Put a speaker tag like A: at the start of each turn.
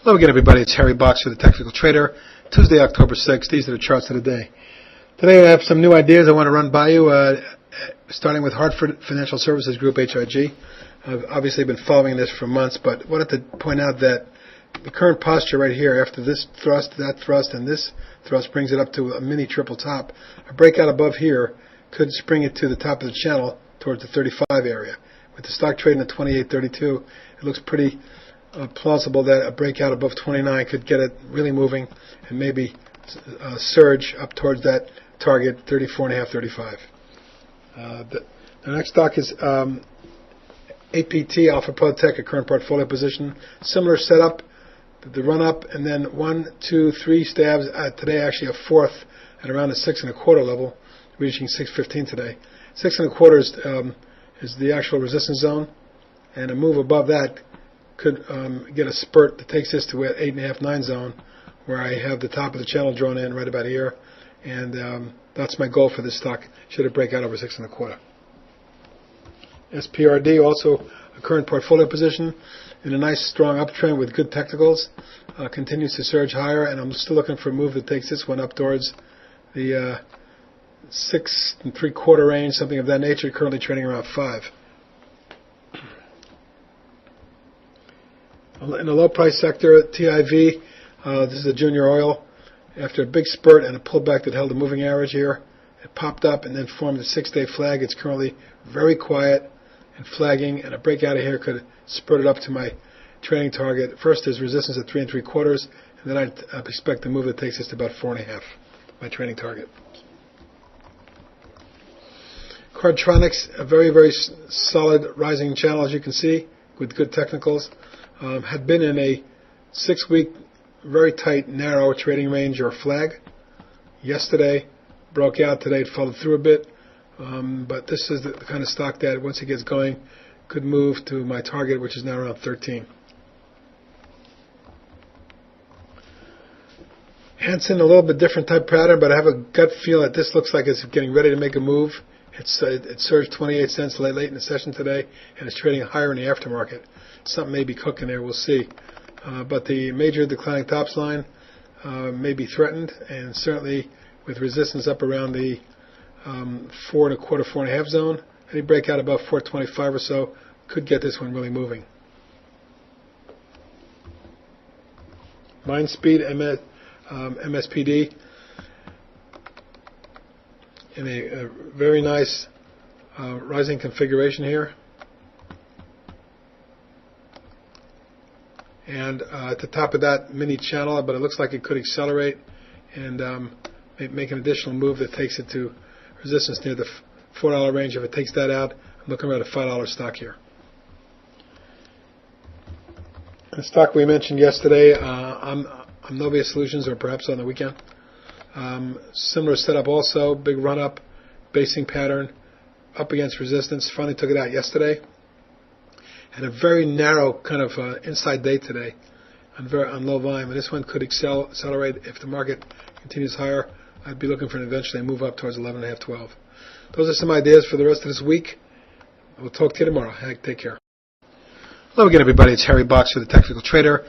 A: Hello again, everybody. It's Harry Boxer, the Technical Trader. Tuesday, October 6th. These are the charts of the day. Today I have some new ideas I want to run by you, starting with Hartford Financial Services Group, HIG. I've obviously been following this for months, but wanted to point out that the current posture right here, after this thrust, that thrust, and this thrust brings it up to a mini triple top. A breakout above here could spring it to the top of the channel towards the 35 area. With the stock trading at 28.32, it looks pretty plausible that a breakout above 29 could get it really moving and maybe surge up towards that target 34.5, 35. The next stock is APT, Alpha Pro Tech, a current portfolio position. Similar setup, the run up, and then 1, 2, 3 stabs. Today actually a fourth at around the 6.25 level, reaching 6.15 today. 6.25 is the actual resistance zone, and a move above that could get a spurt that takes this to 8.5, 9 zone, where I have the top of the channel drawn in right about here, and that's my goal for this stock, should it break out over 6.25. SPRD, also a current portfolio position, in a nice strong uptrend with good technicals, continues to surge higher, and I'm still looking for a move that takes this one up towards the 6.75 range, something of that nature, currently trading around 5. In the low price sector, TIV, this is a junior oil. After a big spurt and a pullback that held a moving average here, it popped up and then formed a 6-day flag. It's currently very quiet and flagging, and a breakout of here could spurt it up to my trading target. First is resistance at 3.75, and then I expect a move that takes us to about 4.5, my trading target. Cardtronics, a very, very solid rising channel, as you can see, with good technicals. Had been in a 6-week, very tight, narrow trading range or flag. Yesterday, broke out. Today, it followed through a bit. But this is the kind of stock that, once it gets going, could move to my target, which is now around 13. HNSN, a little bit different type pattern, but I have a gut feel that this looks like it's getting ready to make a move. It surged 28 cents late in the session today, and it's trading higher in the aftermarket. Something may be cooking there, we'll see. But the major declining tops line may be threatened, and certainly with resistance up around the 4.25, 4.5 zone. Any breakout above 4.25 or so could get this one really moving. Speed, MSPD, in a very nice rising configuration here. And at the top of that mini channel, but it looks like it could accelerate and make an additional move that takes it to resistance near the $4 range. If it takes that out, I'm looking around a $5 stock here. The stock we mentioned yesterday, Novia Solutions, or perhaps on the weekend. Similar setup also, big run up, basing pattern, up against resistance. Finally took it out yesterday. And a very narrow kind of inside day today on low volume. And this one could accelerate if the market continues higher. I'd be looking for an eventually move up towards 11.5, 12. Those are some ideas for the rest of this week. We'll talk to you tomorrow. Take care. Hello again, everybody. It's Harry Boxer, the Technical Trader.